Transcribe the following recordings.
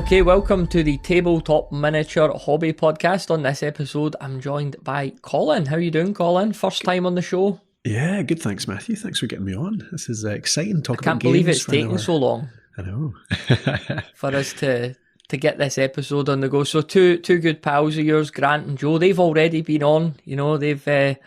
Okay, welcome to the Tabletop Miniature Hobby Podcast. On this episode, I'm joined by Colin. How are you doing, Colin? First time on the show? Yeah, good. Thanks, Matthew. Thanks for getting me on. This is exciting. I can't believe it's taken so long. I know. For us to get this episode on the go. So two good pals of yours, Grant and Joe, they've already been on. You know, they've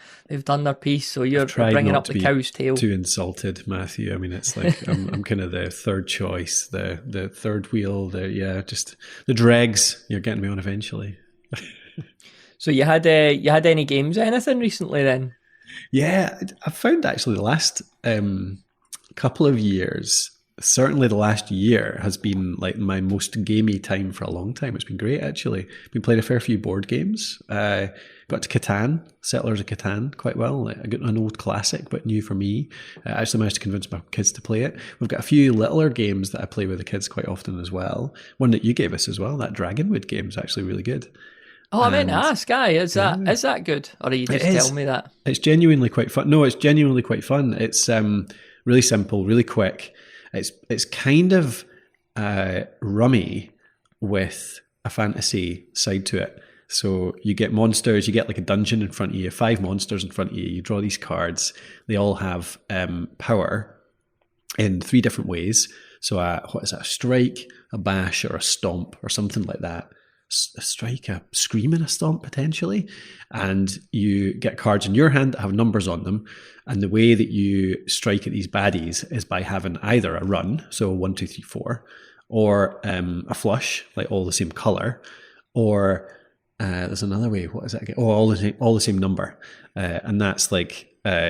done their piece. So you're bringing up the cow's tail. Too insulted, Matthew. I mean, it's like I'm kind of the third choice, the third wheel. Just the dregs. You're getting me on eventually. So you had any games, anything recently then? Yeah, I found actually the last couple of years, certainly the last year, has been like my most gamey time for a long time. It's been great, actually. Been playing a fair few board games. Got to Catan, Settlers of Catan, quite well. I got an old classic, but new for me. I actually managed to convince my kids to play it. We've got a few littler games that I play with the kids quite often as well. One that you gave us as well, that Dragonwood game, is actually really good. Oh, I meant to ask, is that good? Or are you just telling me that? It's genuinely quite fun. No, it's genuinely quite fun. It's really simple, really quick. It's kind of rummy with a fantasy side to it. So you get monsters, you get like a dungeon in front of you, 5 monsters in front of you. You draw these cards. They all have power in 3 different ways. So what is that? A strike, a bash, or a stomp, or something like that. A strike, a scream, and a stomp potentially. And you get cards in your hand that have numbers on them. And the way that you strike at these baddies is by having either a run, so 1, 2, 3, 4, or a flush, like all the same color, or there's another way. What is that again? Oh, all the same number, and that's like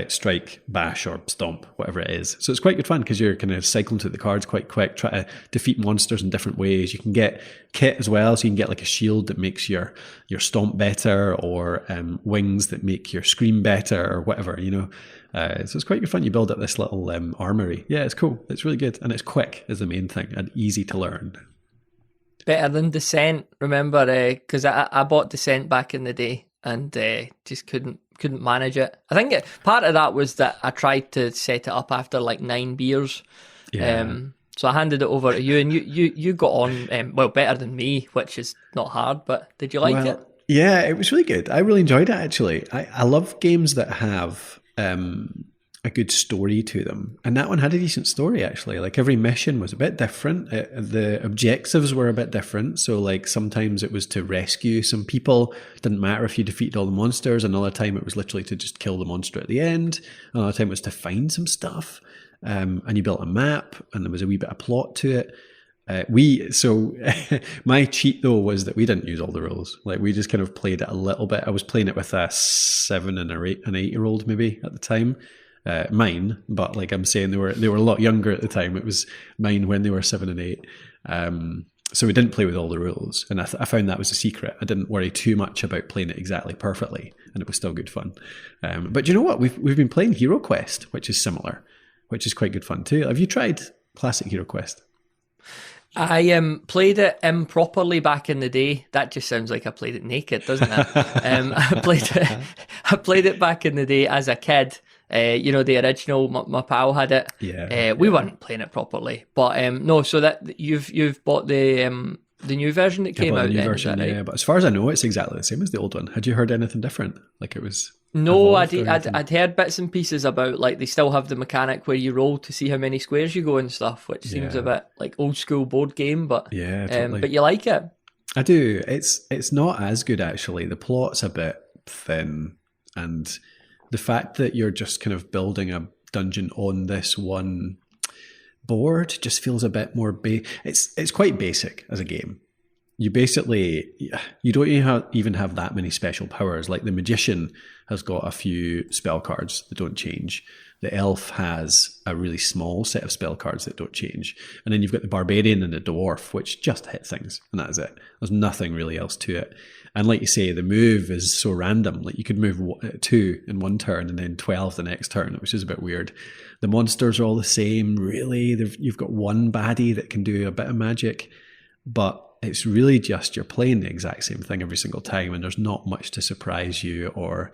strike, bash, or stomp, whatever it is. So it's quite good fun because you're kind of cycling through the cards quite quick, try to defeat monsters in different ways. You can get kit as well, so you can get like a shield that makes your stomp better, or wings that make your scream better, or whatever, you know. So it's quite good fun. You build up this little armory. Yeah, it's cool. It's really good, and it's quick is the main thing, and easy to learn. Better than Descent, remember? Because I bought Descent back in the day and just couldn't manage it. I think part of that was that I tried to set it up after like 9 beers. Yeah. So I handed it over to you, and you got on well better than me, which is not hard. But did you like it? Yeah, it was really good. I really enjoyed it actually. I love games that have a good story to them, and that one had a decent story actually. Like every mission was a bit different. The objectives were a bit different. So like sometimes it was to rescue some people. Didn't matter if you defeated all the monsters. Another time it was literally to just kill the monster at the end. Another time it was to find some stuff. And you built a map, and there was a wee bit of plot to it. My cheat though was that we didn't use all the rules. Like we just kind of played it a little bit. I was playing it with a 7 and an 8-year-old maybe at the time. Mine, but like I'm saying, they were a lot younger at the time. It was mine when they were 7 and 8. So we didn't play with all the rules, and I found that was a secret. I didn't worry too much about playing it exactly perfectly, and it was still good fun. But you know what? We've been playing Hero Quest, which is similar, which is quite good fun too. Have you tried classic Hero Quest? I played it improperly back in the day. That just sounds like I played it naked, doesn't it? I played it back in the day as a kid. The original, my pal had it. Yeah. We weren't playing it properly, but no. So that you've bought the new version that came out. The new version, right? Yeah. But as far as I know, it's exactly the same as the old one. Had you heard anything different? Like it was. No, I'd heard bits and pieces about like they still have the mechanic where you roll to see how many squares you go and stuff, which seems a bit like old school board game. But yeah, totally. But you like it? I do. It's not as good actually. The plot's a bit thin, and the fact that you're just kind of building a dungeon on this one board just feels a bit more it's quite basic as a game. You don't even have that many special powers. Like the magician has got a few spell cards that don't change. The elf has a really small set of spell cards that don't change. And then you've got the barbarian and the dwarf, which just hit things, and that is it. There's nothing really else to it. And like you say, the move is so random. Like you could move 2 in one turn and then 12 the next turn, which is a bit weird. The monsters are all the same, really. You've got one baddie that can do a bit of magic, but it's really just you're playing the exact same thing every single time, and there's not much to surprise you, or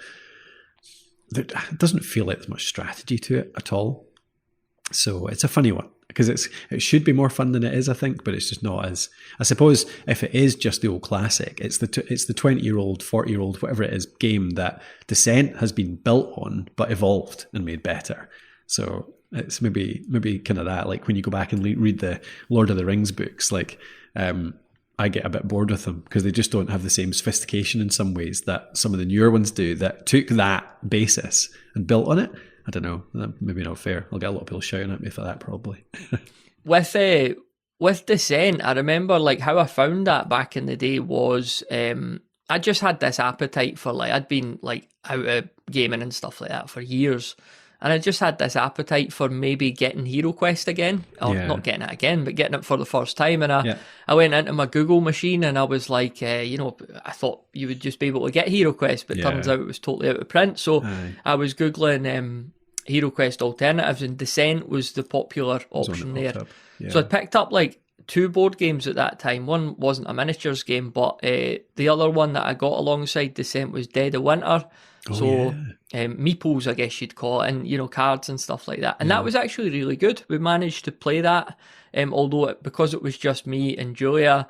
it doesn't feel like there's much strategy to it at all. So it's a funny one. because it should be more fun than it is, I think, but it's just not as. I suppose if it is just the old classic, it's the 20-year-old, 40-year-old, whatever it is, game that Descent has been built on but evolved and made better. So it's maybe kind of that. Like when you go back and read the Lord of the Rings books, like I get a bit bored with them because they just don't have the same sophistication in some ways that some of the newer ones do. That took that basis and built on it. I don't know. Maybe not fair. I'll get a lot of people shouting at me for that probably. With Descent, I remember like how I found that back in the day was I just had this appetite for like I'd been like out of gaming and stuff like that for years. And I just had this appetite for maybe getting Hero Quest again, or not getting it again, but getting it for the first time. And I went into my Google machine and I was like, I thought you would just be able to get Hero Quest, but it turns out it was totally out of print. So I was Googling Hero Quest alternatives, and Descent was the popular option there. So I picked up like 2 board games at that time. One wasn't a miniatures game, but the other one that I got alongside Descent was Dead of Winter. Meeples, I guess you'd call it, and cards and stuff like that. And that was actually really good. We managed to play that, although because it was just me and Julia,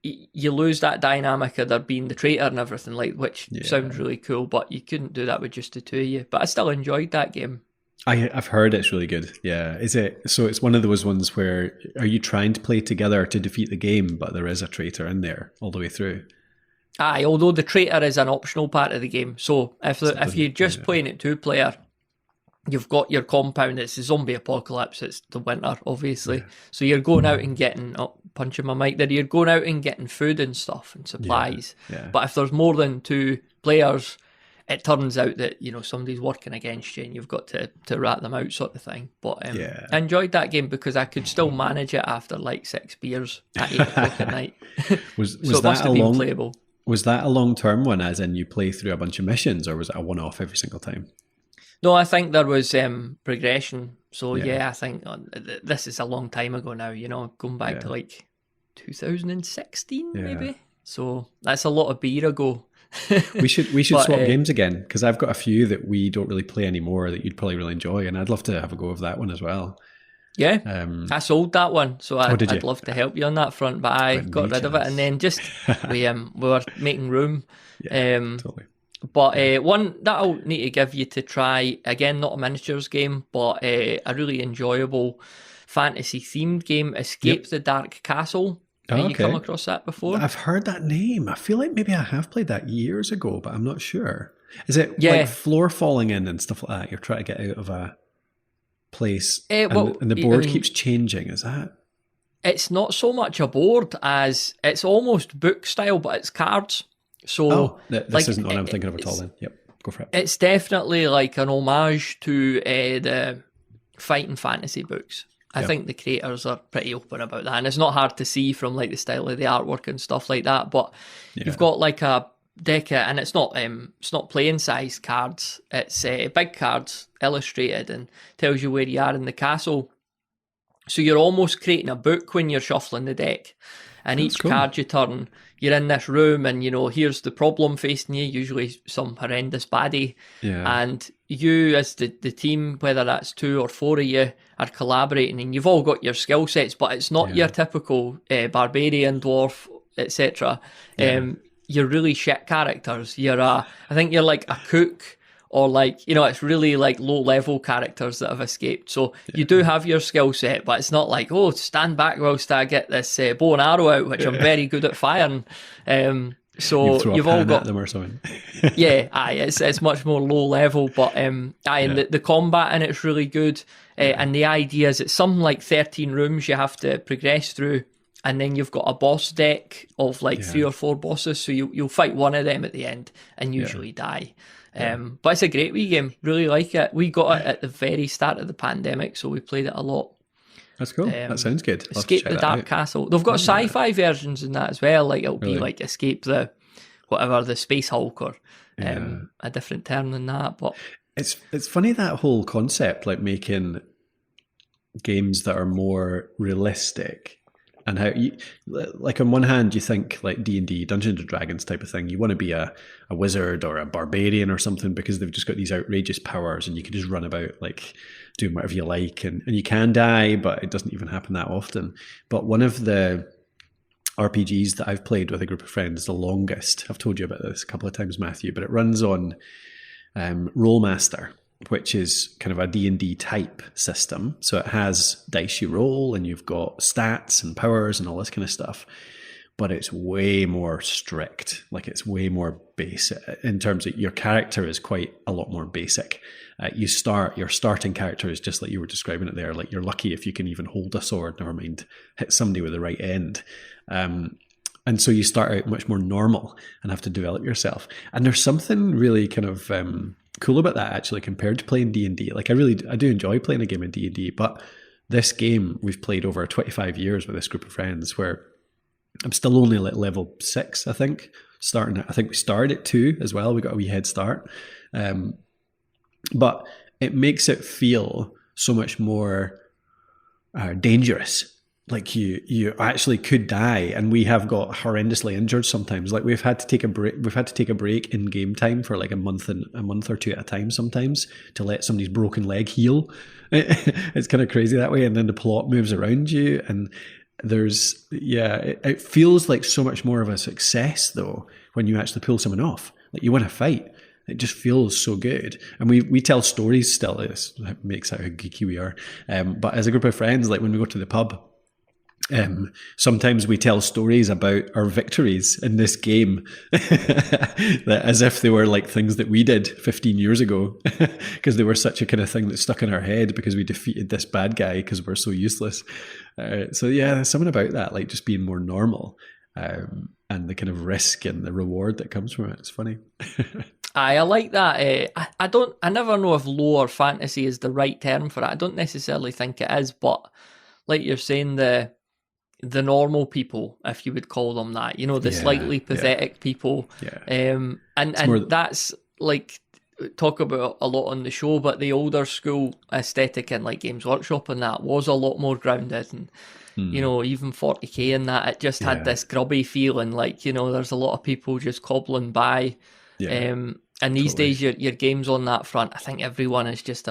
you lose that dynamic of there being the traitor and everything, like, which sounds really cool, but you couldn't do that with just the 2 of you. But I still enjoyed that game. I've heard it's really good. Yeah. Is it? So it's one of those ones where are you trying to play together to defeat the game, but there is a traitor in there all the way through? Aye, although the traitor is an optional part of the game. So if you're just playing it 2-player, you've got your compound. It's a zombie apocalypse. It's the winter, obviously. Yeah. So you're going out and getting, punching my mic there, you're going out and getting food and stuff and supplies. Yeah. But if there's more than 2 players, it turns out that, somebody's working against you and you've got to rat them out sort of thing. But I enjoyed that game because I could still manage it after like 6 beers at 8 o'clock at night. Was so it must have been playable. Was that a long-term one, as in you play through a bunch of missions, or was it a one-off every single time? No, I think there was progression. So, I think this is a long time ago now, going back to like 2016 maybe. So that's a lot of beer ago. we should swap games again, because I've got a few that we don't really play anymore that you'd probably really enjoy, and I'd love to have a go of that one as well. Yeah, I sold that one, so I'd love to help you on that front, but I got rid of it, and then just we were making room. Totally. But one that I'll need to give you to try, again, not a miniatures game, but a really enjoyable fantasy-themed game, Escape the Dark Castle. Have you come across that before? I've heard that name. I feel like maybe I have played that years ago, but I'm not sure. Is it like floor falling in and stuff like that? You're trying to get out of a place and the board keeps changing, is that? It's not so much a board as it's almost book style, but it's cards. So this isn't what I'm thinking of at all then. Yep, go for it. It's definitely like an homage to the fighting fantasy books. I think the creators are pretty open about that, and it's not hard to see from like the style of the artwork and stuff like that, but you've got like a deck and it's not playing size cards, it's big cards illustrated and tells you where you are in the castle, so you're almost creating a book when you're shuffling the deck, and each card you turn, you're in this room and here's the problem facing you, usually some horrendous baddie, and you as the team, whether that's 2 or 4 of you, are collaborating, and you've all got your skill sets, but it's not your typical barbarian, dwarf, etc. You're really shit characters. I think you're like a cook, or like, it's really like low level characters that have escaped. So you do have your skill set, but it's not like, stand back whilst I get this bow and arrow out, which I'm very good at firing. So you've all got them or something. It's much more low level, but and the combat in it's really good. And the idea is it's something like 13 rooms you have to progress through. And then you've got a boss deck of like 3 or 4 bosses. So you'll fight one of them at the end and usually die. But it's a great wee game. Really like it. We got it at the very start of the pandemic, so we played it a lot. That's cool. That sounds good. Escape the Dark Castle. They've got sci-fi versions in that as well. Like it'll be like Escape the Space Hulk, or a different term than that. But it's funny, that whole concept, like making games that are more realistic and how you, like on one hand you think like D&D, Dungeons and Dragons type of thing, you want to be a wizard or a barbarian or something because they've just got these outrageous powers and you can just run about like doing whatever you like, and you can die, but it doesn't even happen that often. But one of the RPGs that I've played with a group of friends the longest, I've told you about this a couple of times, Matthew, but it runs on Rollmaster, which is kind of a D&D type system. So it has dice you roll and you've got stats and powers and all this kind of stuff. But it's way more strict. Like it's way more basic in terms of your character is quite a lot more basic. Your starting character is just like you were describing it there. Like you're lucky if you can even hold a sword, never mind hit somebody with the right end. And so you start out much more normal and have to develop yourself. And there's something really kind of cool about that actually compared to playing D&D. Like I do enjoy playing a game of D&D, but this game we've played over 25 years with this group of friends where I'm still only like level 6, I think. I think we started at 2 as well. We got a wee head start. But it makes it feel so much more dangerous. Like you actually could die, and we have got horrendously injured sometimes. Like we've had to take a break. We've had to take a break in game time for like a month or two at a time sometimes to let somebody's broken leg heal. It's kind of crazy that way, and then the plot moves around you, and it feels like so much more of a success though when you actually pull someone off. Like you win a fight. It just feels so good. And we tell stories still. This makes out how geeky we are. But as a group of friends, like when we go to the pub, sometimes we tell stories about our victories in this game as if they were like things that we did 15 years ago because they were such a kind of thing that stuck in our head because we defeated this bad guy because we're so useless. So yeah, there's something about that, like just being more normal and the kind of risk and the reward that comes from it. It's funny. I like that. I never know if lore fantasy is the right term for it. I don't necessarily think it is, but like you're saying, the normal people, if you would call them that, the slightly pathetic people. Yeah. And that's like talk about a lot on the show, but the older school aesthetic in like Games Workshop and that was a lot more grounded, and even 40k and that, it just had this grubby feeling, like there's a lot of people just cobbling by. And these days your games on that front, I think everyone is just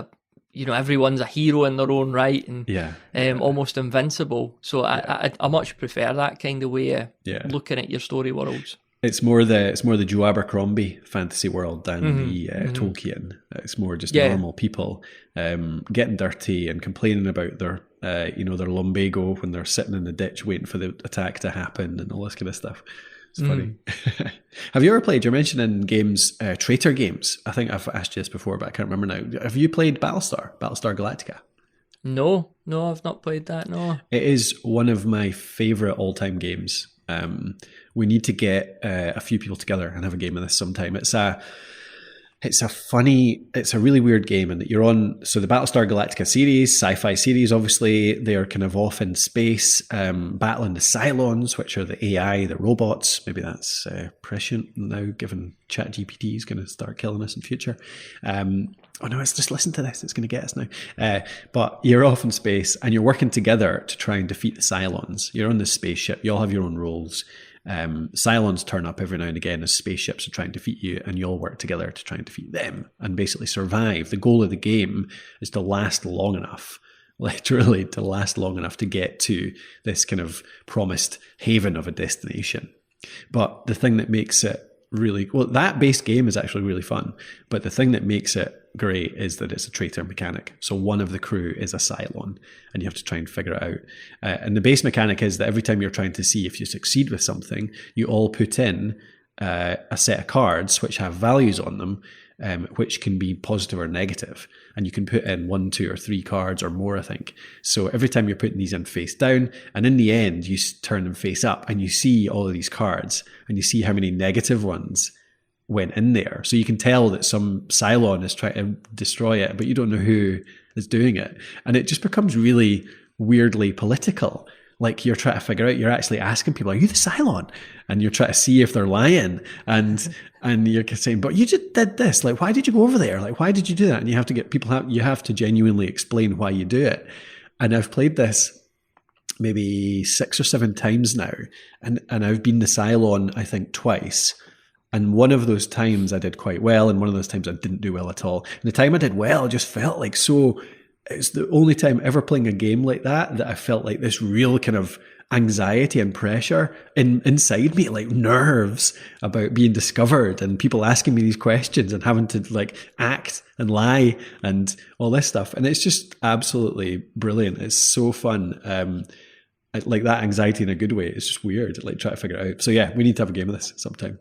everyone's a hero in their own right, and almost invincible. So I much prefer that kind of way of looking at your story worlds. It's more the Joe Abercrombie fantasy world than the Tolkien. It's more just normal people getting dirty and complaining about their their lumbago when they're sitting in the ditch waiting for the attack to happen and all this kind of stuff. It's funny. Have you ever played, you're mentioning games, Traitor games. I think I've asked you this before, but I can't remember now. Have you played Battlestar Galactica? No, I've not played that, no. It is one of my favourite all-time games. We need to get a few people together and have a game of this sometime. It's a really weird game in that you're on, so the Battlestar Galactica series, sci-fi series, obviously, they're kind of off in space, battling the Cylons, which are the AI, the robots. Maybe that's prescient now, given ChatGPT is going to start killing us in future. Oh no, it's just listen to this, it's going to get us now. But you're off in space and you're working together to try and defeat the Cylons. You're on this spaceship, you all have your own roles. Cylons turn up every now and again as spaceships to try and defeat you, and you all work together to try and defeat them and basically survive. The goal of the game is to last long enough, literally to last long enough to get to this kind of promised haven of a destination. But the thing that makes it that base game is actually really fun, but the thing that makes it great is that it's a traitor mechanic. So one of the crew is a Cylon and you have to try and figure it out. And the base mechanic is that every time you're trying to see if you succeed with something, you all put in a set of cards which have values on them, which can be positive or negative. And you can put in 1, 2, or 3 cards or more, I think. So every time you're putting these in face down, and in the end, you turn them face up and you see all of these cards and you see how many negative ones went in there. So you can tell that some Cylon is trying to destroy it, but you don't know who is doing it. And it just becomes really weirdly political. Like you're trying to figure out, you're actually asking people, are you the Cylon? And you're trying to see if they're lying. And you're saying, but you just did this. Like, why did you go over there? Like, why did you do that? And you have to get people, you have to genuinely explain why you do it. And I've played this maybe 6 or 7 times now, and I've been the Cylon, I think, twice. And one of those times I did quite well, and one of those times I didn't do well at all. And the time I did well, I just felt like so. It's the only time ever playing a game like that I felt like this real kind of anxiety and pressure inside me, like nerves about being discovered and people asking me these questions and having to like act and lie and all this stuff. And it's just absolutely brilliant. It's so fun. Like that anxiety in a good way. It's just weird, like trying to figure it out. So yeah, we need to have a game of this sometime.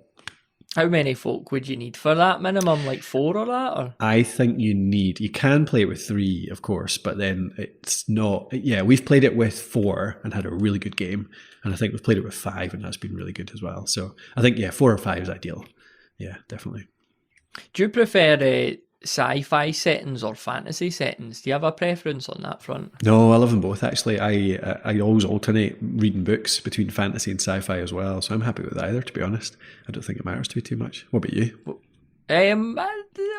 How many folk would you need for that minimum? Like 4 or that? Or? I think you can play it with 3, of course, but then it's not. Yeah, we've played it with 4 and had a really good game. And I think we've played it with 5 and that's been really good as well. So I think, 4 or 5 is ideal. Yeah, definitely. Do you prefer sci-fi settings or fantasy settings? Do you have a preference on that front? No, I love them both, actually. I always alternate reading books between fantasy and sci-fi as well, so I'm happy with either, to be honest. I don't think it matters to me too much. What about you? I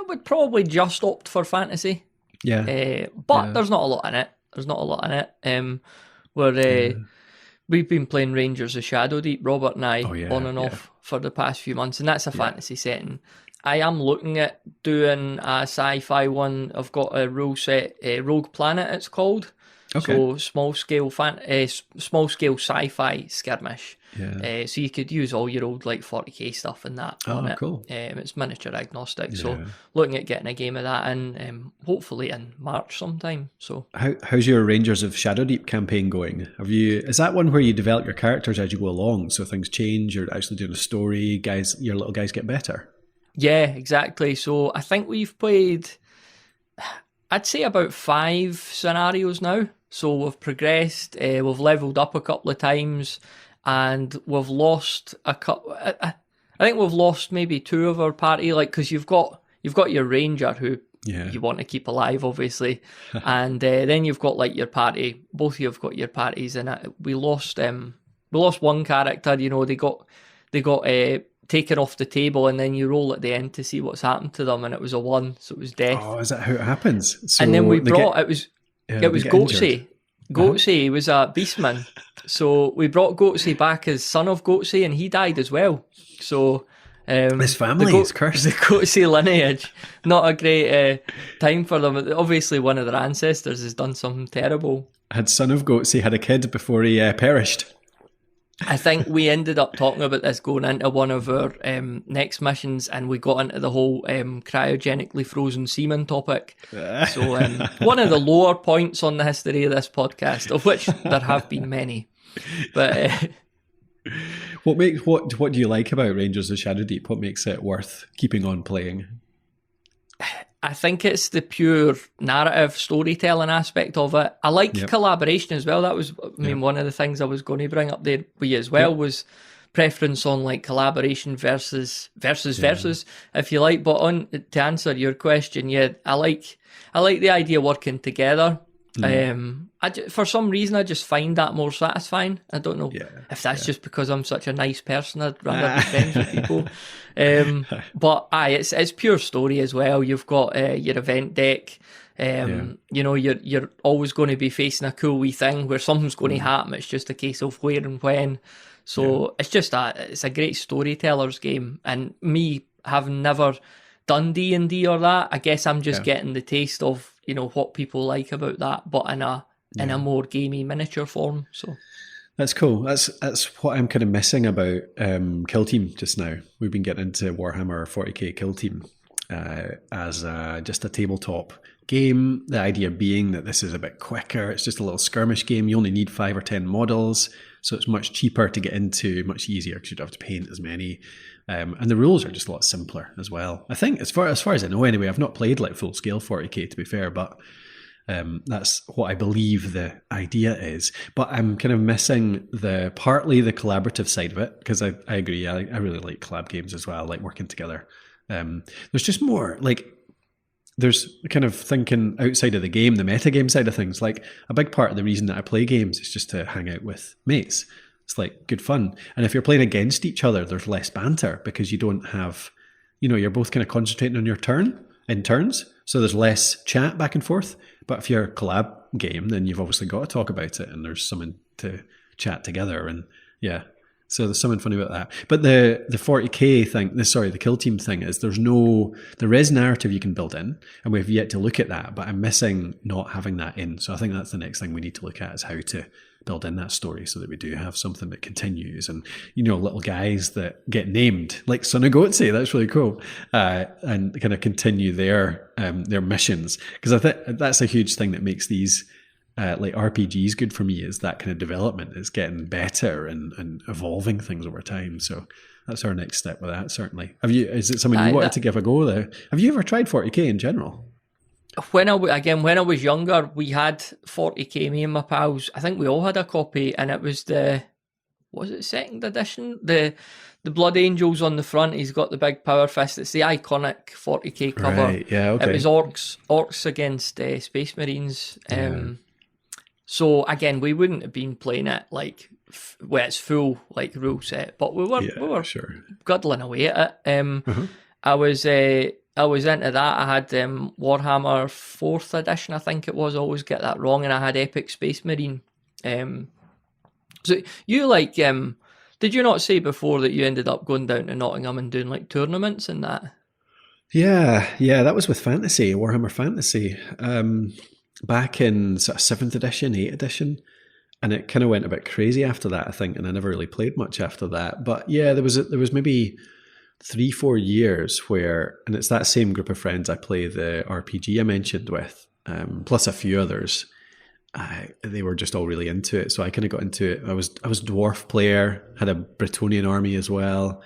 would probably just opt for fantasy. Yeah. But there's not a lot in it. We've been playing Rangers of Shadow Deep, Robert and I, on and off for the past few months, and that's a fantasy setting. I am looking at doing a sci-fi one. I've got a rule set, Rogue Planet it's called. Okay. So small scale sci-fi skirmish. Yeah. So you could use all your old like 40k stuff and that on it. Cool. It's miniature agnostic. Yeah. So looking at getting a game of that in, hopefully in March sometime. So how's your Rangers of Shadowdeep campaign going? Is that one where you develop your characters as you go along, so things change? You're actually doing a story. Your little guys get better. Yeah, exactly. So I think we've played, I'd say about 5 scenarios now. So we've progressed, we've leveled up a couple of times, and we've lost a couple. I think we've lost maybe 2 of our party, like because you've got your ranger who you want to keep alive, obviously, and then you've got like your party. Both of you've got your parties, and we lost one character. You know, they got taken off the table, and then you roll at the end to see what's happened to them, and it was a 1, so it was death. Oh, is that how it happens? So and then we brought it was Goatsy. Goatsy was a beastman, so we brought Goatsy back as son of Goatsy, and he died as well. So his family is cursed. The Goatsy lineage, not a great time for them. Obviously, one of their ancestors has done something terrible. Had son of Goatsy had a kid before he perished? I think we ended up talking about this going into one of our next missions, and we got into the whole cryogenically frozen semen topic. So one of the lower points on the history of this podcast, of which there have been many. But what do you like about Rangers of Shadowdeep? What makes it worth keeping on playing? I think it's the pure narrative storytelling aspect of it. I like collaboration as well. That was, one of the things I was going to bring up there with you as well was preference on like collaboration versus, if you like. But to answer your question, I like the idea of working together. For some reason, I just find that more satisfying. I don't know if that's just because I'm such a nice person. I'd rather be friends with people. But it's pure story as well. You've got your event deck. You're always going to be facing a cool wee thing where something's going to happen. It's just a case of where and when. So it's a great storyteller's game. And me having never done D&D or that, I guess I'm just getting the taste of what people like about that, but in a more gamey miniature form. So that's cool. That's what I'm kind of missing about Kill Team just now. We've been getting into Warhammer 40k Kill Team as just a tabletop game. The idea being that this is a bit quicker. It's just a little skirmish game. You only need 5 or 10 models, so it's much cheaper to get into, much easier because you don't have to paint as many. And the rules are just a lot simpler as well. I think, as far as I know anyway, I've not played like full scale 40k to be fair, but that's what I believe the idea is. But I'm kind of missing partly the collaborative side of it, because I agree. I really like collab games as well. I like working together. There's just more like, there's kind of thinking outside of the game, the metagame side of things. Like a big part of the reason that I play games is just to hang out with mates. It's like good fun. And if you're playing against each other, there's less banter because you don't have, you're both kind of concentrating on your turn. in turns, so there's less chat back and forth. But if you're a collab game, then you've obviously got to talk about it, and there's something to chat together, and yeah. So there's something funny about that. But the 40k thing, the kill team thing is there is narrative you can build in, and we've yet to look at that, but I'm missing not having that in. So I think that's the next thing we need to look at, is how to build in that story so that we do have something that continues, and little guys that get named like Sunagotse. That's really cool, and kind of continue their missions, because I think that's a huge thing that makes these like RPGs good for me, is that kind of development, is getting better and evolving things over time. So that's our next step with that, certainly. Is it something you wanted to give a go there? Have you ever tried 40k in general? When I was younger, we had 40k, me and my pals. I think we all had a copy, and it was second edition? The Blood Angels on the front. He's got the big power fist. It's the iconic 40k cover. Right, yeah, okay. It was orcs against Space Marines. So again, we wouldn't have been playing it like where it's full like rule set, but we were sure. guddling away at it. I was into that. I had Warhammer 4th edition, I think it was. I always get that wrong, and I had Epic Space Marine. So you did you not say before that you ended up going down to Nottingham and doing like tournaments and that? Yeah, that was with Fantasy, Warhammer Fantasy. Back in sort of 7th edition, 8th edition, and it kind of went a bit crazy after that, I think, and I never really played much after that. But yeah, there was maybe 3-4 years where, and it's that same group of friends I play the RPG I mentioned with, plus a few others. They were just all really into it, so I kind of got into it. I was dwarf player, had a Bretonnian army as well.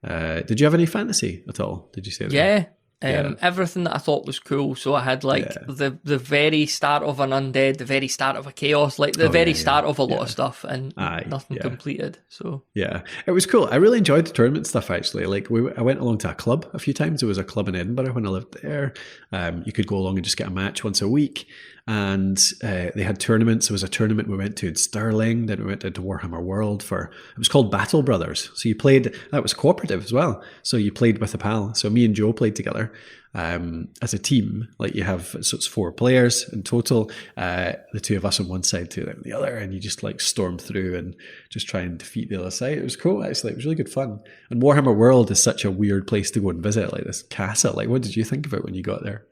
Did you have any fantasy at all? Did you say that? Yeah. Everything that I thought was cool. So I had the very start of an undead, the very start of a chaos, like the very start of a lot of stuff, and nothing completed. So yeah, it was cool. I really enjoyed the tournament stuff, actually. Like I went along to a club a few times. There was a club in Edinburgh when I lived there. You could go along and just get a match once a week. And they had tournaments. There was a tournament we went to in Stirling. Then we went into Warhammer World it was called Battle Brothers. So you played, that was cooperative as well. So you played with a pal. So me and Joe played together as a team. Like you have, so it's 4 players in total. The 2 of us on one side, 2 on the other. And you just like storm through and just try and defeat the other side. It was cool, actually. It was really good fun. And Warhammer World is such a weird place to go and visit, like this castle. Like, what did you think of it when you got there?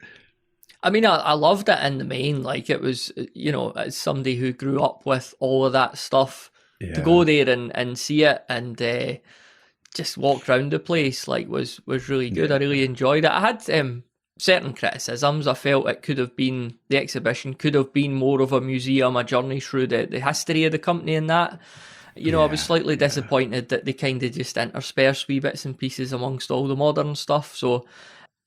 I mean, I loved it in the main. Like it was, as somebody who grew up with all of that stuff, to go there and see it and just walk around the place was really good. I really enjoyed it. I had certain criticisms. I felt the exhibition could have been more of a museum, a journey through the history of the company and that. I was slightly disappointed that they kind of just interspersed wee bits and pieces amongst all the modern stuff. So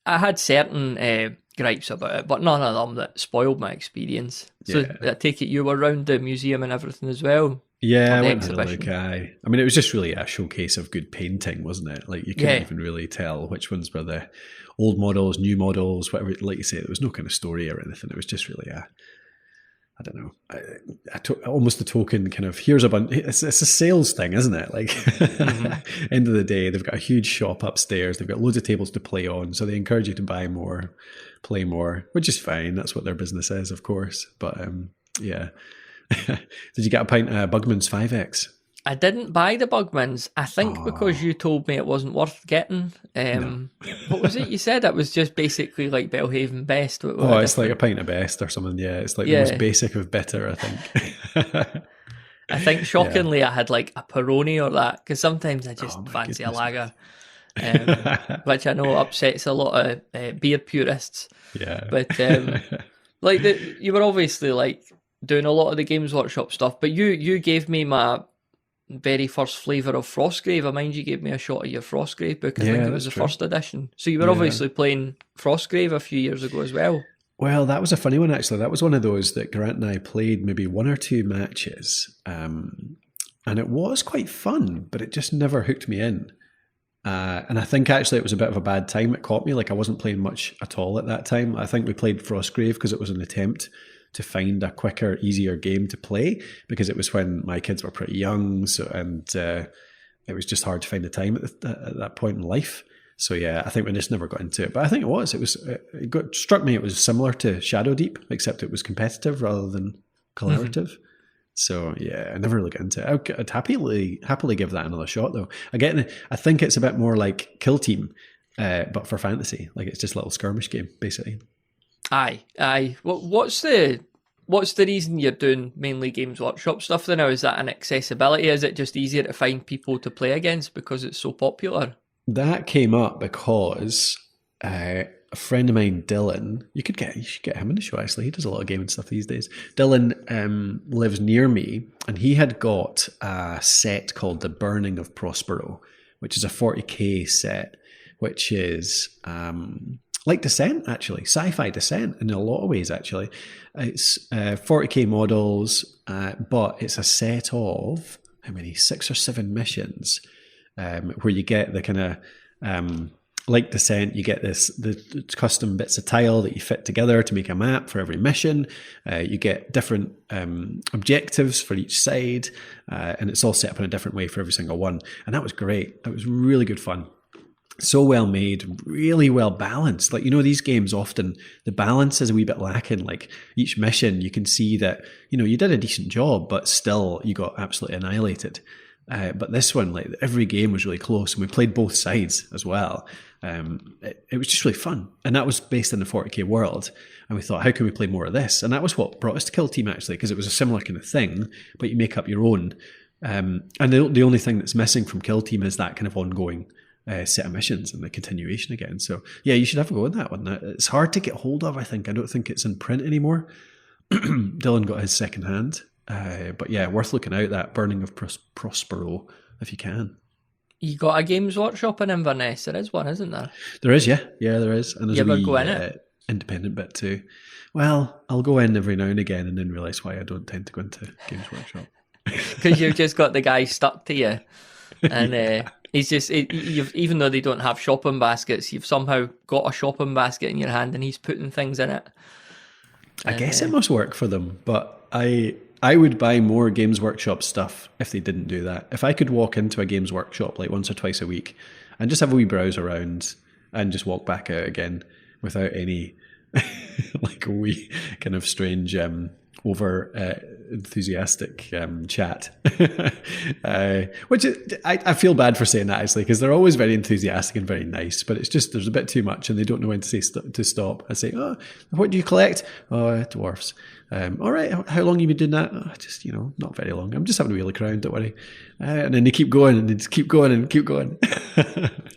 I had certain gripes about it, but none of them that spoiled my experience. So I take it you were around the museum and everything as well. Yeah, I went and had a look. I mean, it was just really a showcase of good painting, wasn't it? Like you couldn't even really tell which ones were the old models, new models, whatever. Like you say, there was no kind of story or anything. It was just really I don't know, almost a token kind of, here's a bunch, it's a sales thing, isn't it? Like, end of the day, they've got a huge shop upstairs, they've got loads of tables to play on, so they encourage you to buy more, play more, which is fine, that's what their business is, of course, but yeah. Did you get a pint of Bugman's 5X? I didn't buy the Bugmans. I think because you told me it wasn't worth getting. No. What was it you said? It was just basically like Belhaven Best. It's like a pint of Best or something. Yeah, it's like the most basic of bitter, I think. I think shockingly I had like a Peroni or that, because sometimes I just fancy a lager, which I know upsets a lot of beer purists. Yeah. But you were obviously like doing a lot of the Games Workshop stuff, but you gave me my very first flavour of Frostgrave. I mind you gave me a shot of your Frostgrave book. I think it was the first edition. So you were obviously playing Frostgrave a few years ago as well. Well, that was a funny one, actually. That was one of those that Grant and I played maybe 1 or 2 matches. And it was quite fun, but it just never hooked me in. And I think actually it was a bit of a bad time. It caught me. Like I wasn't playing much at all at that time. I think we played Frostgrave because it was an attempt to find a quicker, easier game to play, because it was when my kids were pretty young, it was just hard to find the time at that point in life. So yeah, I think we just never got into it. But I think struck me it was similar to Shadow Deep, except it was competitive rather than collaborative. So yeah, I never really got into it. I'd happily give that another shot though. I think it's a bit more like Kill Team, but for fantasy. Like it's just a little skirmish game basically. Aye. What's the reason you're doing mainly Games Workshop stuff then now? Is that an accessibility? Is it just easier to find people to play against because it's so popular? That came up because a friend of mine, Dylan, you should get him in the show actually. He does a lot of gaming stuff these days. Dylan lives near me, and he had got a set called The Burning of Prospero, which is a 40k set, which is like Descent actually, sci-fi Descent in a lot of ways actually. It's 40k models, but it's a set of how many? 6 or 7 missions. Where you get the kind of like Descent, you get the custom bits of tile that you fit together to make a map for every mission. You get different objectives for each side, and it's all set up in a different way for every single one. And that was great. That was really good fun. So well made, really well balanced. Like, these games often, the balance is a wee bit lacking. Like each mission, you can see that, you did a decent job, but still you got absolutely annihilated. But this one, like every game was really close, and we played both sides as well. It was just really fun, and that was based in the 40k world. And we thought, how can we play more of this? And that was what brought us to Kill Team actually, because it was a similar kind of thing, but you make up your own. And the only thing that's missing from Kill Team is that kind of ongoing set of missions and the continuation again. So yeah, you should have a go at that one. It's hard to get hold of. I don't think it's in print anymore. Dylan got his second hand. But yeah, worth looking out, that Burning of Prospero, if you can. You got a Games Workshop in Inverness? There is one, isn't there? There is, yeah. Yeah, there is. And there's you ever go in it? Independent bit too. Well, I'll go in every now and again and then realise why I don't tend to go into Games Workshop. Because you've just got the guy stuck to you. And he's just, even though they don't have shopping baskets, you've somehow got a shopping basket in your hand and he's putting things in it. I guess it must work for them, but I would buy more Games Workshop stuff if they didn't do that. If I could walk into a Games Workshop like once or twice a week and just have a wee browse around and just walk back out again without any like a wee kind of strange over enthusiastic chat, which I feel bad for saying that actually, because they're always very enthusiastic and very nice, but it's just there's a bit too much and they don't know when to say to stop. I say, oh, what do you collect? Oh, dwarfs. All right, how long have you been doing that? Oh, just, not very long. I'm just having a wee look around, don't worry. And then they keep going and they just keep going and keep going.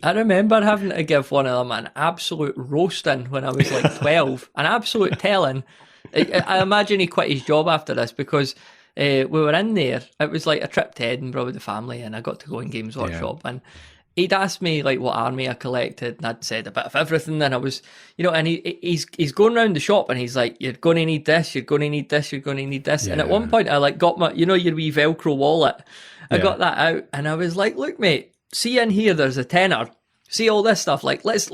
I remember having to give one of them an absolute roasting when I was like 12, an absolute telling. I imagine he quit his job after this because we were in there. It was like a trip to Edinburgh with the family, and I got to go in Games Workshop. Yeah. And he'd asked me like what army I collected, and I'd said a bit of everything. And I was, and he's going around the shop, and he's like, "You're going to need this. You're going to need this. You're going to need this." Yeah. And at one point, I like got my, your wee Velcro wallet. I got that out, and I was like, "Look, mate, see in here. There's a tenner. See all this stuff. Like, let's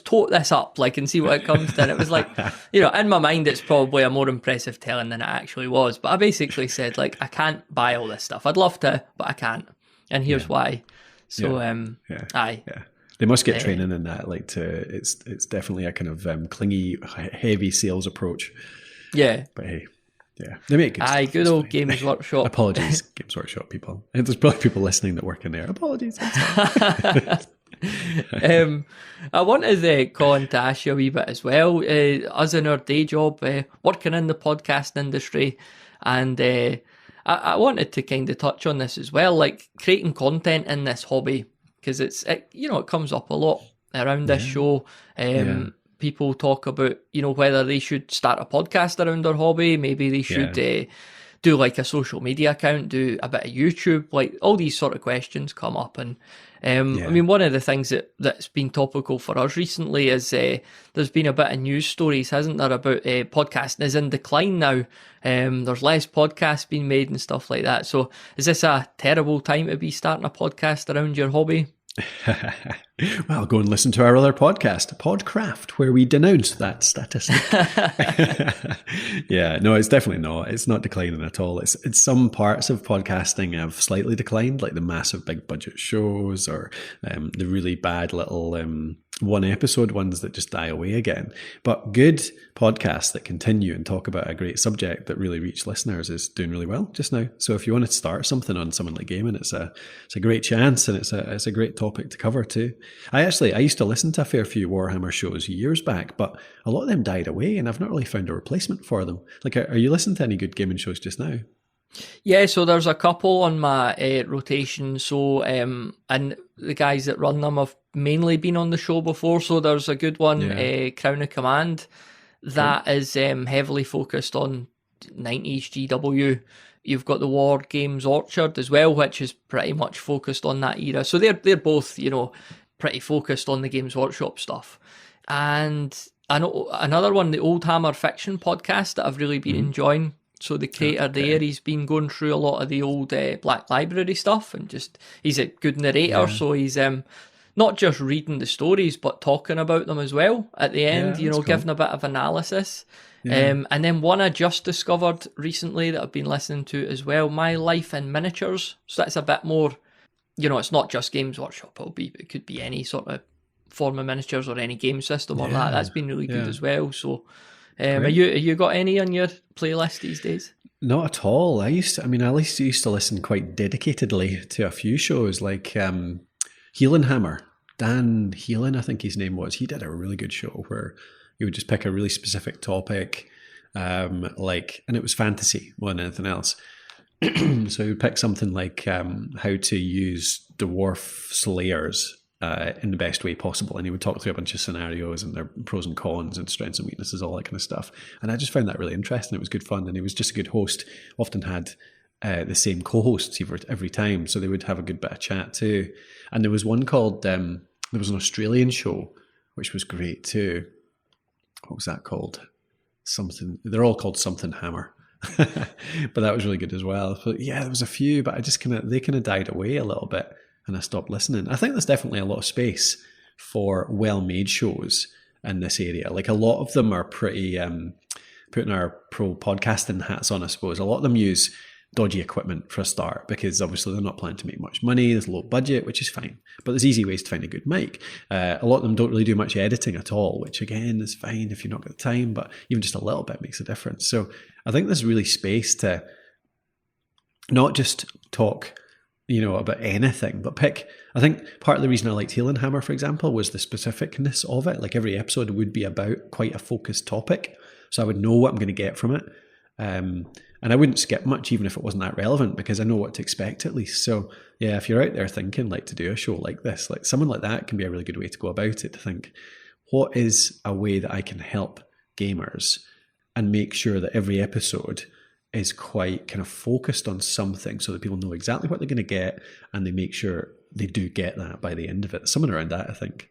tote this up, like, and see what it comes to." And it was like, in my mind, it's probably a more impressive telling than it actually was. But I basically said, like, I can't buy all this stuff. I'd love to, but I can't. And here's why. So, aye. Yeah. They must get training in that. Like, it's definitely a kind of clingy, heavy sales approach. Yeah. But hey, yeah, they make good stuff. Good old Games Workshop. Apologies, Games Workshop people. And there's probably people listening that work in there. Apologies. I wanted Colin to ask you a wee bit as well. Us in our day job, working in the podcast industry, and I wanted to kind of touch on this as well, like creating content in this hobby, because it comes up a lot around this show. People talk about whether they should start a podcast around their hobby. Maybe they should do like a social media account, do a bit of YouTube, like all these sort of questions come up. And I mean, one of the things that's been topical for us recently is there's been a bit of news stories, hasn't there, about podcasting is in decline now. There's less podcasts being made and stuff like that. So is this a terrible time to be starting a podcast around your hobby? Well, go and listen to our other podcast, Podcraft, where we denounce that statistic. Yeah, no, it's definitely not. It's not declining at all. It's some parts of podcasting have slightly declined, like the massive big budget shows or the really bad little one episode ones that just die away again. But good podcasts that continue and talk about a great subject that really reach listeners is doing really well just now. So if you want to start something on something like gaming, it's a great chance, and it's a great topic to cover too. I used to listen to a fair few Warhammer shows years back, but a lot of them died away, and I've not really found a replacement for them. Like, are you listening to any good gaming shows just now? Yeah, so there's a couple on my rotation. So, and the guys that run them have mainly been on the show before. So there's a good one, Crown of Command, that is heavily focused on 90s GW. You've got the War Games Orchard as well, which is pretty much focused on that era. So they're both, pretty focused on the Games Workshop stuff. And I know another one, the Old Hammer Fiction podcast that I've really been enjoying. So the creator there, he's been going through a lot of the old Black Library stuff, and he's a good narrator. So he's not just reading the stories, but talking about them as well at the end, cool. Giving a bit of analysis. Yeah. And then one I just discovered recently that I've been listening to as well, My Life in Miniatures. So that's a bit more, it's not just Games Workshop. It could be any sort of form of miniatures or any game system or that. That's been really good as well. So have you got any on your playlist these days? Not at all. I used to listen quite dedicatedly to a few shows like Healing Hammer. Dan Healing, I think his name was. He did a really good show where he would just pick a really specific topic, and it was fantasy more than anything else. So he would pick something like how to use dwarf slayers in the best way possible, and he would talk through a bunch of scenarios and their pros and cons and strengths and weaknesses, all that kind of stuff. And I just found that really interesting. It was good fun, and he was just a good host. Often had the same co-hosts every time, so they would have a good bit of chat too. And there was one called there was an Australian show which was great too. What was that called? They're all called something Hammer. But that was really good as well. But yeah, there was a few, but they kind of died away a little bit, and I stopped listening. I think there's definitely a lot of space for well-made shows in this area. Like, a lot of them are pretty, putting our pro podcasting hats on, I suppose. A lot of them use dodgy equipment for a start, because obviously they're not planning to make much money. There's low budget, which is fine, but there's easy ways to find a good mic. A lot of them don't really do much editing at all, which again is fine if you've not got the time, but even just a little bit makes a difference. So I think there's really space to not just talk about anything, but pick. I think part of the reason I liked Healing Hammer, for example, was the specificness of it. Like, every episode would be about quite a focused topic, so I would know what I'm going to get from it. And I wouldn't skip much, even if it wasn't that relevant, because I know what to expect at least. So yeah, if you're out there thinking like to do a show like this, like someone like that can be a really good way to go about it, to think, what is a way that I can help gamers and make sure that every episode is quite kind of focused on something, so that people know exactly what they're going to get, and they make sure they do get that by the end of it. Something around that, I think.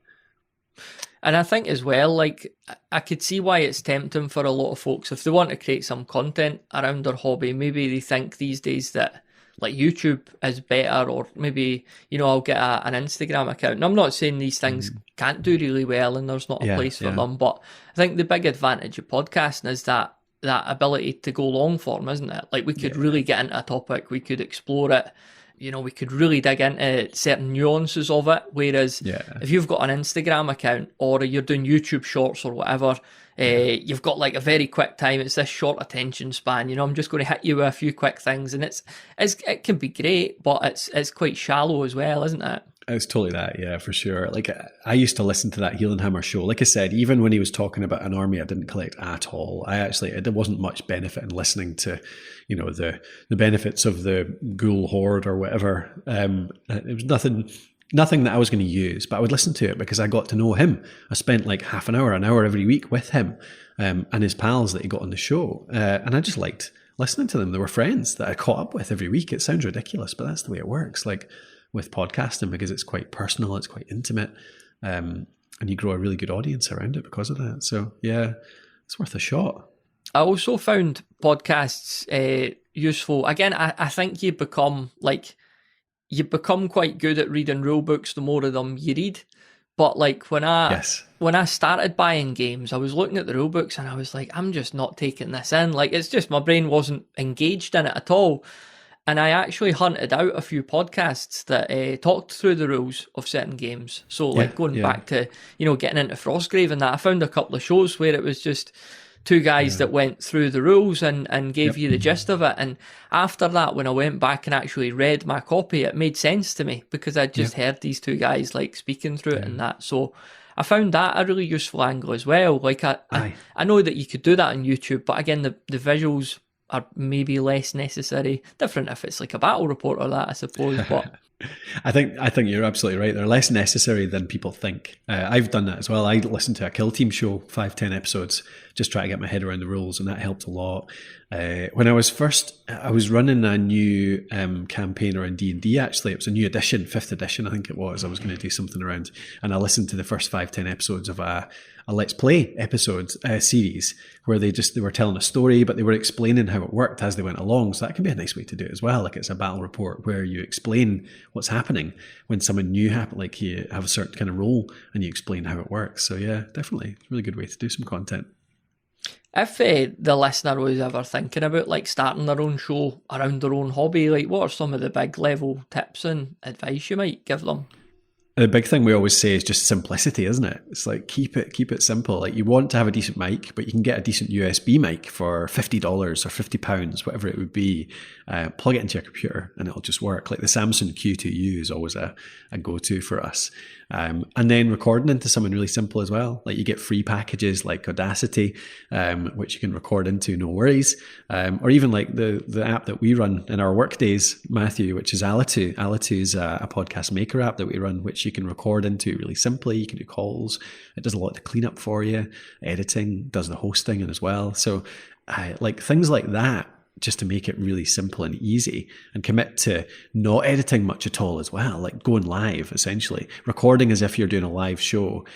And I think as well, like, I could see why it's tempting for a lot of folks if they want to create some content around their hobby. Maybe they think these days that like YouTube is better, or maybe, I'll get an Instagram account. And I'm not saying these things can't do really well and there's not a place for them, but I think the big advantage of podcasting is that ability to go long form, isn't it? Like, we could really get into a topic, we could explore it. We could really dig into certain nuances of it. Whereas if you've got an Instagram account, or you're doing YouTube shorts or whatever, you've got like a very quick time. It's this short attention span. I'm just going to hit you with a few quick things, and it can be great, but it's quite shallow as well, isn't it? It's totally that, yeah, for sure. Like, I used to listen to that Healing Hammer show. Like I said, even when he was talking about an army I didn't collect at all, there wasn't much benefit in listening to, the benefits of the ghoul horde or whatever. It was nothing that I was going to use, but I would listen to it because I got to know him. I spent like half an hour every week with him, and his pals that he got on the show. And I just liked listening to them. They were friends that I caught up with every week. It sounds ridiculous, but that's the way it works. Like, with podcasting, because it's quite personal, it's quite intimate, and you grow a really good audience around it because of that. So yeah, it's worth a shot. I also found podcasts useful. Again, I think you become like, you become quite good at reading rule books the more of them you read. But like when I started buying games, I was looking at the rule books and I was like, I'm just not taking this in. Like, it's just my brain wasn't engaged in it at all. And I actually hunted out a few podcasts that talked through the rules of certain games. So like going back to, getting into Frostgrave and that, I found a couple of shows where it was just two guys that went through the rules and gave you the gist of it. And after that, when I went back and actually read my copy, it made sense to me because I'd just heard these two guys like speaking through it and that. So I found that a really useful angle as well. Like I know that you could do that on YouTube, but again, the visuals are maybe less necessary. Different if it's like a battle report or that, I suppose. But I think you're absolutely right. They're less necessary than people think. I've done that as well. I listened to a Kill Team show, 5-10 episodes, just try to get my head around the rules, and that helped a lot. When I was running a new campaign around D&D, actually. It was a new edition, 5th edition, I think it was. I was going to do something around, and I listened to the first 5-10 episodes of a Let's Play series where they were telling a story, but they were explaining how it worked as they went along. So that can be a nice way to do it as well. Like it's a battle report where you explain what's happening when someone new happens, like you have a certain kind of role and you explain how it works. So yeah, definitely. It's a really good way to do some content. If the listener was ever thinking about like starting their own show around their own hobby, like what are some of the big level tips and advice you might give them? The big thing we always say is just simplicity, isn't it? It's like keep it simple. Like you want to have a decent mic, but you can get a decent USB mic for $50 or £50, whatever it would be. Plug it into your computer and it'll just work. Like the Samsung Q2U is always a go-to for us. And then recording into something really simple as well. Like you get free packages like Audacity, which you can record into, no worries. Or even like the app that we run in our work days, Matthew, which is Alitu. Alitu is a podcast maker app that we run, which you can record into really simply. You can do calls. It does a lot of the cleanup for you. Editing, does the hosting as well. So like things like that, just to make it really simple and easy, and commit to not editing much at all as well, like going live, essentially recording as if you're doing a live show,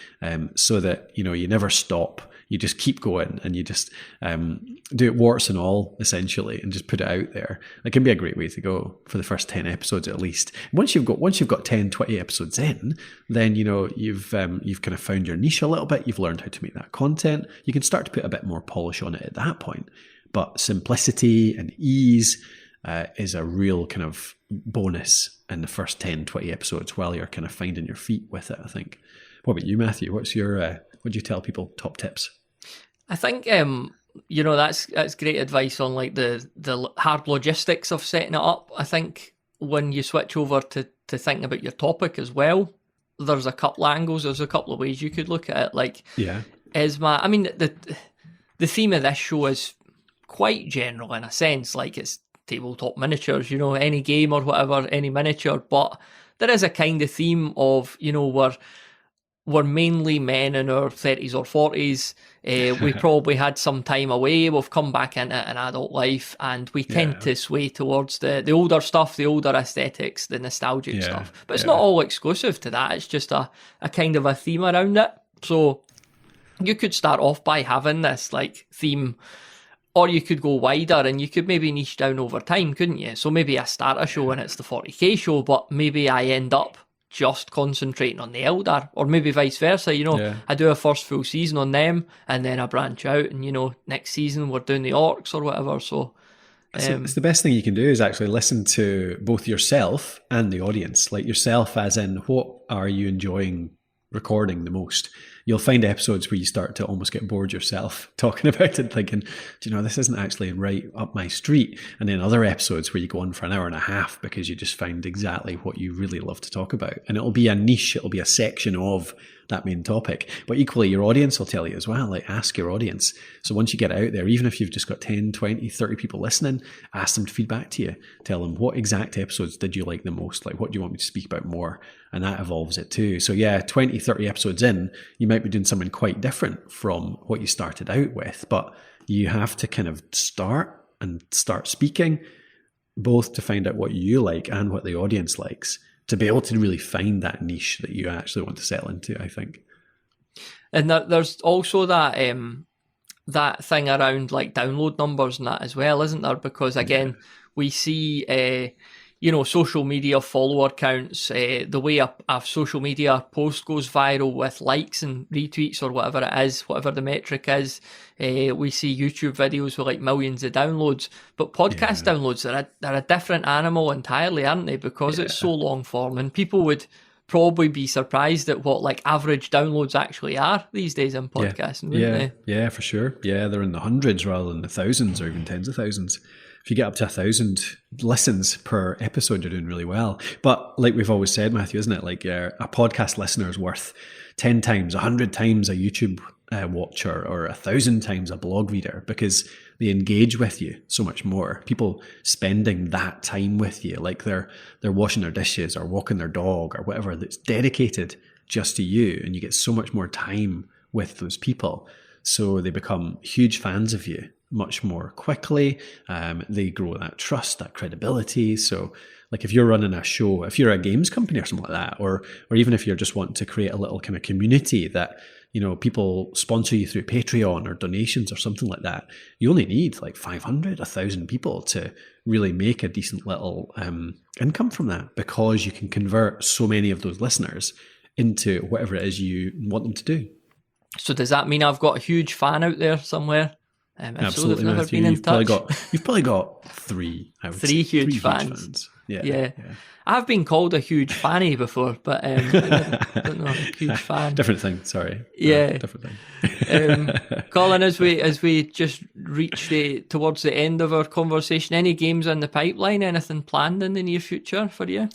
so that you never stop, you just keep going and you just do it warts and all, essentially, and just put it out there. It can be a great way to go for the first 10 episodes at least. Once you've got 10, 20 episodes in, then you've kind of found your niche a little bit, you've learned how to make that content, you can start to put a bit more polish on it at that point. But simplicity and ease is a real kind of bonus in the first 10, 20 episodes while you're kind of finding your feet with it, I think. What about you, Matthew? What's your, what do you tell people, top tips? I think, that's great advice on like the hard logistics of setting it up. I think when you switch over to thinking about your topic as well, there's a couple of angles, there's a couple of ways you could look at it. Like, the theme of this show is quite general in a sense, like it's tabletop miniatures, any game or whatever, any miniature, but there is a kind of theme of, we're mainly men in our 30s or 40s. We probably had some time away. We've come back into an adult life, and we tend to sway towards the older stuff, the older aesthetics, the nostalgic stuff. But it's not all exclusive to that. It's just a kind of a theme around it. So you could start off by having this like theme, or you could go wider and you could maybe niche down over time, couldn't you? So maybe I start a show and it's the 40k show, but maybe I end up just concentrating on the Eldar, or maybe vice versa. I do a first full season on them and then I branch out and, next season we're doing the orcs or whatever. So it's the best thing you can do is actually listen to both yourself and the audience, like yourself as in what are you enjoying recording the most. You'll find episodes where you start to almost get bored yourself talking about it, thinking, this isn't actually right up my street. And then other episodes where you go on for an hour and a half because you just find exactly what you really love to talk about. And it'll be a niche, it'll be a section of that main topic. But equally, your audience will tell you as well, like ask your audience. So once you get out there, even if you've just got 10, 20, 30 people listening, ask them to feed back to you. Tell them, what exact episodes did you like the most? Like, what do you want me to speak about more? And that evolves it too. So yeah, 20, 30 episodes in, you might be doing something quite different from what you started out with, but you have to kind of start speaking, both to find out what you like and what the audience likes, to be able to really find that niche that you actually want to settle into, I think. And there's also that thing around like download numbers and that as well, isn't there? Because again, we see social media follower counts, the way a social media post goes viral with likes and retweets or whatever it is, whatever the metric is. We see YouTube videos with like millions of downloads, but podcast downloads are a different animal entirely, aren't they? Because it's so long form, and people would probably be surprised at what like average downloads actually are these days in podcasting, wouldn't they? Yeah, for sure. Yeah, they're in the hundreds rather than the thousands or even tens of thousands. If you get up to 1,000 listens per episode, you're doing really well. But like we've always said, Matthew, isn't it? Like a podcast listener is worth 10 times, 100 times a YouTube watcher or 1,000 times a blog reader, because they engage with you so much more. People spending that time with you, like they're washing their dishes or walking their dog or whatever, that's dedicated just to you, and you get so much more time with those people. So they become huge fans of you much more quickly. They grow that trust, that credibility. So like if you're running a show, if you're a games company or something like that, or even if you're just wanting to create a little kind of community that, people sponsor you through Patreon or donations or something like that, you only need like 500, 1,000 people to really make a decent little income from that, because you can convert so many of those listeners into whatever it is you want them to do. So does that mean I've got a huge fan out there somewhere? Absolutely, never Matthew. been in You've probably touch. got three. I would Three say. huge fans. Yeah. I've been called a huge fanny before, but I don't know, huge fan. Different thing. Sorry. Yeah, different thing. Colin, as we just reach towards the end of our conversation, any games in the pipeline? Anything planned in the near future for you?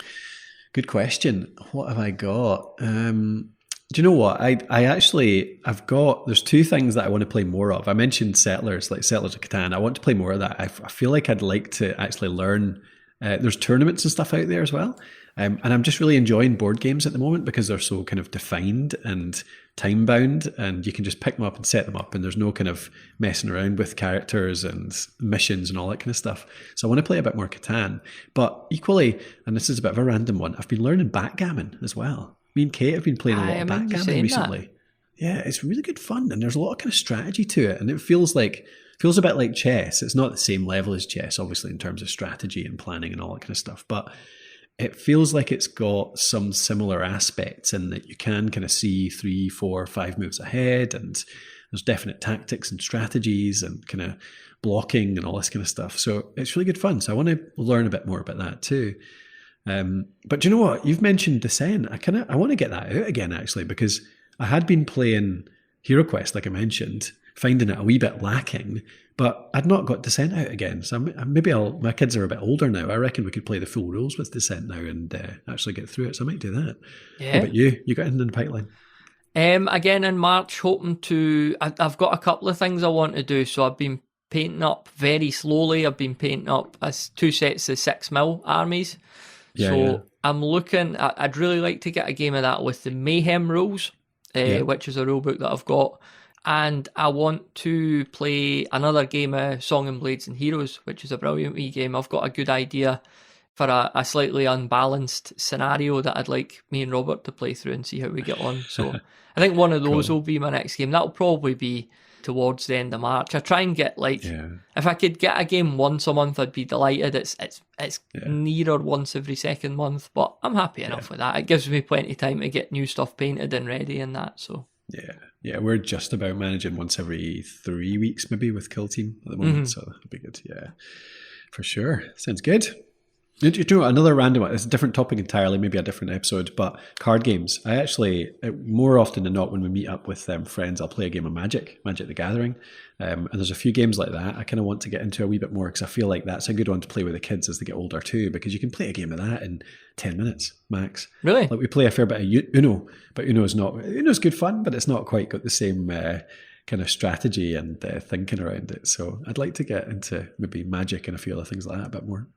Good question. What have I got? Do you know what? I've got, there's two things that I want to play more of. I mentioned Settlers of Catan. I want to play more of that. I feel like I'd like to actually learn. There's tournaments and stuff out there as well. And I'm just really enjoying board games at the moment because they're so kind of defined and time bound, and you can just pick them up and set them up, and there's no kind of messing around with characters and missions and all that kind of stuff. So I want to play a bit more Catan. But equally, and this is a bit of a random one, I've been learning backgammon as well. Me and Kate have been playing a lot of backgammon recently. Yeah, it's really good fun, and there's a lot of kind of strategy to it, and it feels a bit like chess. It's not the same level as chess, obviously, in terms of strategy and planning and all that kind of stuff, but it feels like it's got some similar aspects in that you can kind of see 3, 4, 5 moves ahead, and there's definite tactics and strategies and kind of blocking and all this kind of stuff. So it's really good fun. So I want to learn a bit more about that too. But do you know what? You've mentioned Descent. I want to get that out again, actually, because I had been playing Hero Quest, like I mentioned, finding it a wee bit lacking, but I'd not got Descent out again. So my kids are a bit older now. I reckon we could play the full rules with Descent now and actually get through it. So I might do that. Yeah. How about you? You got anything in the pipeline? Again in March, hoping to. I've got a couple of things I want to do. So I've been painting up very slowly. I've been painting up as 2 sets of 6mm armies. I'm looking. I'd really like to get a game of that with the Mayhem rules, which is a rule book that I've got. And I want to play another game of Song and Blades and Heroes, which is a brilliant wee game. I've got a good idea for a slightly unbalanced scenario that I'd like me and Robert to play through and see how we get on. So I think one of those will be my next game. That'll probably be towards the end of March. I try and get if I could get a game once a month, I'd be delighted. It's nearer once every second month, but I'm happy enough with that. It gives me plenty of time to get new stuff painted and ready and that. So yeah, we're just about managing once every 3 weeks maybe with Kill Team at the moment, so that'll be good. Yeah, for sure. Sounds good. You know, another random one, it's a different topic entirely, maybe a different episode, but card games. I actually, more often than not, when we meet up with friends, I'll play a game of Magic the Gathering. And there's a few games like that I kind of want to get into a wee bit more, because I feel like that's a good one to play with the kids as they get older too, because you can play a game of that in 10 minutes max. Really? Like we play a fair bit of Uno, but Uno's good fun, but it's not quite got the same kind of strategy and thinking around it. So I'd like to get into maybe Magic and a few other things like that a bit more.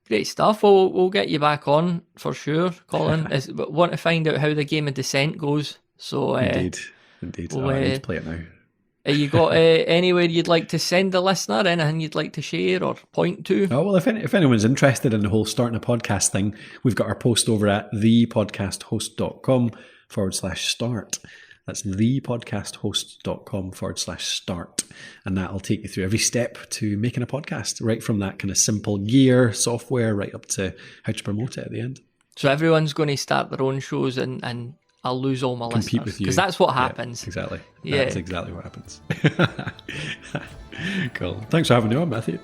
Great stuff. We'll get you back on for sure, Colin. But want to find out how the game of Descent goes. So indeed. I need to play it now. You got anywhere you'd like to send the listener? Anything you'd like to share or point to? Oh, well, if anyone's interested in the whole starting a podcast thing, we've got our post over at thepodcasthost.com/start. That's thepodcasthost.com/start. And that'll take you through every step to making a podcast, right from that kind of simple gear, software, right up to how to promote it at the end. So everyone's going to start their own shows and I'll lose all my Compete listeners. with you. Because that's what happens. Yeah, exactly. Yeah. That's exactly what happens. Cool. Thanks for having me on, Matthew.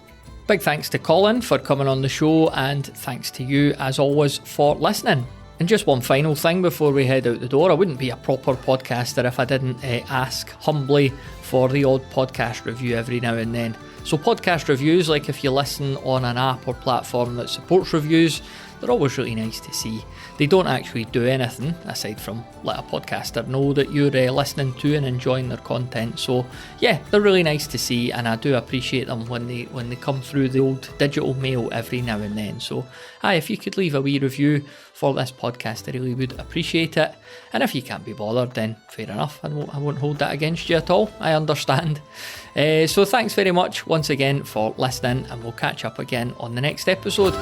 Big thanks to Colin for coming on the show, and thanks to you, as always, for listening. And just one final thing before we head out the door. I wouldn't be a proper podcaster if I didn't ask humbly for the odd podcast review every now and then. So podcast reviews, like if you listen on an app or platform that supports reviews, they're always really nice to see. They don't actually do anything aside from let a podcaster know that you're listening to and enjoying their content. So yeah, they're really nice to see, and I do appreciate them when they come through the old digital mail every now and then. So if you could leave a wee review for this podcast, I really would appreciate it. And if you can't be bothered, then fair enough. I won't hold that against you at all. I understand. So thanks very much once again for listening, and we'll catch up again on the next episode.